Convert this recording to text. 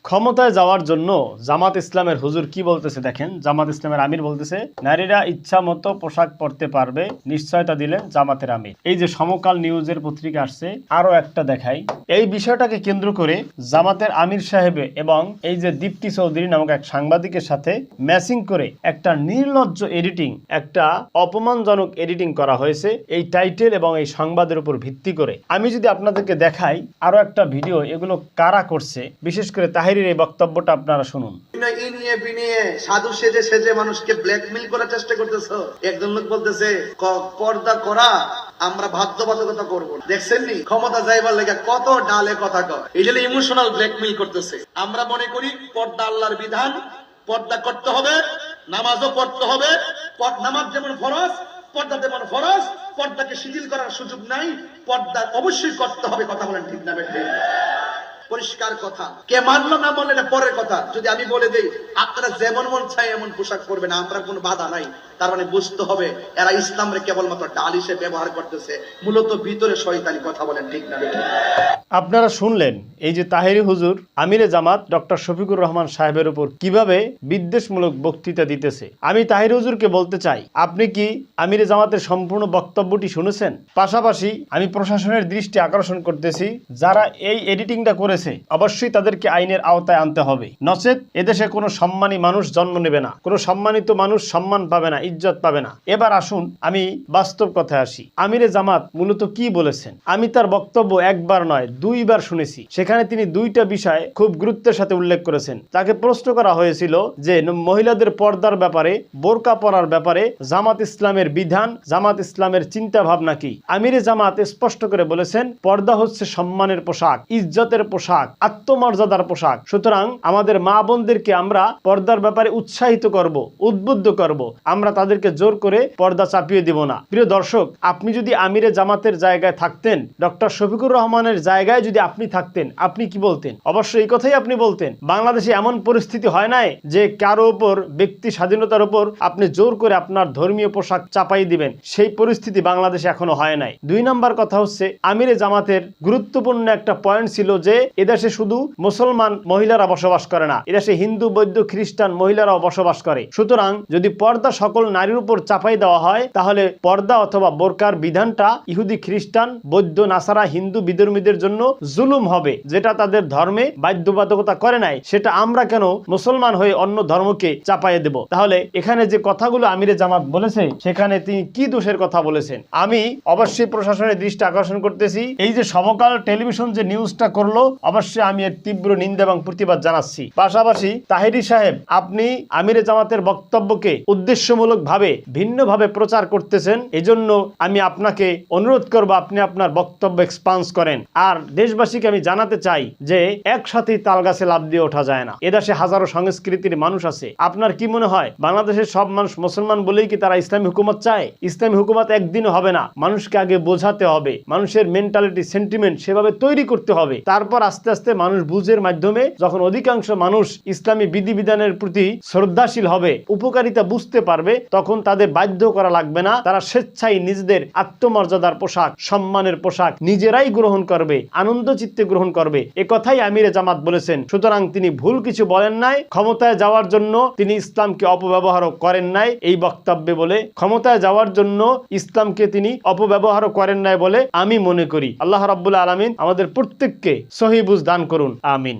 ক্ষমতায় যাওয়ার জন্য জামাত ইসলামের হুজুর কি বলতেছে দেখেন। জামাত ইসলামের আমির বলতেছে নারীরা ইচ্ছা মতো পোশাক পরতে পারবে, নিশ্চয়তা দিলেন জামাতের আমির। এই যে সমকাল নিউজের পত্রিকা আসছে, আরো একটা দেখাই। এই বিষয়টাকে কেন্দ্র করে জামাতের আমির সাহেব এবং এই যে দীপ্তি চৌধুরী নামক এক সাংবাদিকের সাথে ম্যাচিং করে একটা নির্লজ্জ এডিটিং, একটা অপমানজনক এডিটিং করা হয়েছে এই টাইটেল এবং এই সংবাদের উপর ভিত্তি করে। আমি যদি আপনাদেরকে দেখাই আরো একটা ভিডিও, এগুলো কারা করছে, বিশেষ করে তাহিরের এই বক্তব্যটা আপনারা শুনুন। সাধু সেজে সেজে মানুষকে ব্ল্যাকমেইল করার চেষ্টা করতেছো। একজন লোক বলতেছে পর্দা করা আমরা বাধ্যবাধকতা করব। দেখছেন নি ক্ষমতা যাইবার লেগে কত ডালে কথা কয়, এই জন্য ইমোশনাল ব্ল্যাকমেইল করতেছে। আমরা মনে করি পর্দা আল্লাহর বিধান, পর্দা করতে হবে, নামাজও পড়তে হবে। নামাজ যেমন ফরজ, পর্দা যেমন ফরজ, পর্দাকে শিথিল করার সুযোগ নাই, পর্দা অবশ্যই করতে হবে। কথা বলেন ঠিক না বেঠিক? পরিষ্কার কথা। কে মানলো না মানলো এটা পরের কথা। যদি আমি বলে দেই আপনারা যেমন মন চাই এমন পোশাক পরবেন, আমরা কোনো বাধা নাই, তার মানে বুঝতে হবে এরা ইসলামরে কেবলমাত্র ডাল হিসেবে ব্যবহার করতেছে, মূলত ভিতরে শয়তানি। কথা বলেন ঠিক না বেঠিক? আপনারা শুনলেন এই যে তাহেরি হুজুর আমিরে জামাত ডক্টর শফিকুর রহমান সাহেবের উপর কিভাবে বিদ্বেষমূলক বক্তৃতা দিতেছে। আমি তাহেরি হুজুরকে বলতে চাই, আপনি কি আমিরে জামাতের সম্পূর্ণ বক্তব্যটি শুনেছেন? পাশাপাশি আমি প্রশাসনের দৃষ্টি আকর্ষণ করতেছি, যারা এই এডিটিংটা করেছে অবশ্যই তাদেরকে আইনের আওতায় আনতে হবে, নচেত এদেশে কোনো সম্মানী মানুষ জন্ম নেবে না, কোনো সম্মানিত মানুষ সম্মান পাবে না, ইজ্জত পাবে না। এবার আসুন আমি বাস্তব কথায় আসি। আমিরে জামাত মূলত কি বলেছেন? আমি তার বক্তব্য একবার নয় দুইবার শুনেছি। সেখানে তিনি দুইটা বিষয় খুব গুরুত্বের সাথে উল্লেখ করেছেন। তাকে প্রশ্ন করা হয়েছিল যে মহিলাদের পর্দার ব্যাপারে, বোরকা পরার ব্যাপারে জামাত ইসলামের বিধান, জামাত ইসলামের চিন্তা ভাবনা কি। আমিরে জামাত স্পষ্ট করে বলেছেন পর্দা হচ্ছে সম্মানের পোশাক, ইজ্জতের পোশাক, আত্মমর্যাদার পোশাক। সুতরাং আমাদের মা বোনদেরকে আমরা পর্দার ব্যাপারে উৎসাহিত করব, উদ্বুদ্ধ করব, আমরা তাদেরকে জোর করে পর্দা চাপিয়ে দিব না। প্রিয় দর্শক, আপনি যদি আমিরে জামাতের জায়গায় থাকতেন, ডক্টর শফিকুর রহমানের জায়গায় যদি আপনি থাকতেন, আপনি কি বলতেন? অবশ্যই এই কথাই আপনি বলতেন। বাংলাদেশে এমন পরিস্থিতি হয় নাই যে কারো উপর ব্যক্তি স্বাধীনতার উপর আপনি জোর করে আপনার ধর্মীয় পোশাক চাপাই দিবেন, সেই পরিস্থিতি বাংলাদেশে এখনো হয় নাই। দুই নাম্বার কথা হচ্ছে আমিরে জামাতের গুরুত্বপূর্ণ একটা পয়েন্ট ছিল যে এদেশে শুধু মুসলমান মহিলারা বসবাস করে না, এদেশে হিন্দু, বৌদ্ধ, খ্রিস্টান মহিলারাও বসবাস করে। সুতরাং যদি পর্দা সকল নারীর উপর চাপাই দেওয়া হয়, তাহলে পর্দা অথবা বোরকার বিধানটা ইহুদি, খ্রিস্টান, বৌদ্ধ, নাসারা, হিন্দু বিধর্মীদের জন্য জুলুম হবে, যেটা তাদের ধর্মে বাধ্যবাধকতা করে নাই, সেটা আমরা কেন মুসলমান হয়ে অন্য ধর্মকে চাপাইয়ে দেব? তাহলে এখানে যে কথাগুলো আমিরে জামাত বলেছে, সেখানে তিনি কি দোষের কথা বলেছেন? আমি অবশ্যই প্রশাসনের দৃষ্টি আকর্ষণ করতেছি। এই যে সমকাল টেলিভিশন যে নিউজটা করলো, অবশ্যই আমি এর তীব্র নিন্দা এবং প্রতিবাদ জানাচ্ছি। পাশাপাশি তাহেরি সাহেব, আপনি আমিরে জামাতের বক্তব্যকে উদ্দেশ্যমূলক ভাবে ভিন্নভাবে প্রচার করতেছেন, এজন্য আমি আপনাকে অনুরোধ করব আপনি আপনার বক্তব্য এক্সপান্স করেন। আর দেশবাসীকে আমি জানাতে চাই যে একসাথেই তাল গাছে লাফ দিয়ে ওঠা যায় না। এদেশে হাজারো সংস্কৃতির মানুষ আছে। আপনার কি মনে হয় বাংলাদেশের সব মানুষ মুসলমান বলেই কি তারা ইসলামী হুকুমত চায়? ইসলামী হুকুমত একদিনও হবে না। মানুষকে আগে বোঝাতে হবে, মানুষের মেন্টালিটি, সেন্টিমেন্ট সেভাবে তৈরি করতে হবে। তারপর আস্তে আস্তে মানুষ বুঝের মাধ্যমে যখন অধিকাংশ মানুষ ইসলামী বিধিবিধানের প্রতি শ্রদ্ধাশীল হবে, উপকারিতা বুঝতে পারবে, তখন তাদের বাধ্য করা লাগবে না। তারা স্বেচ্ছায় নিজেদের আত্মমর্যাদার পোশাক, সম্মানের পোশাক নিজেরাই গ্রহণ করবে, আনন্দ চিত্তে গ্রহণ করবে। এ কথাই আমিরে জামাত বলেছেন। সুতরাং তিনি ভুল কিছু বলেন নাই। ক্ষমতায় যাওয়ার জন্য তিনি ইসলামকে অপব্যবহারও করেন নাই এই বক্তব্যে বলে, ক্ষমতায় যাওয়ার জন্য ইসলামকে তিনি অপব্যবহারও করেন নাই বলে আমি মনে করি। আল্লাহ রাব্বুল আলামিন আমাদের প্রত্যেককে সহিহ বুঝ দান করুন। আমিন।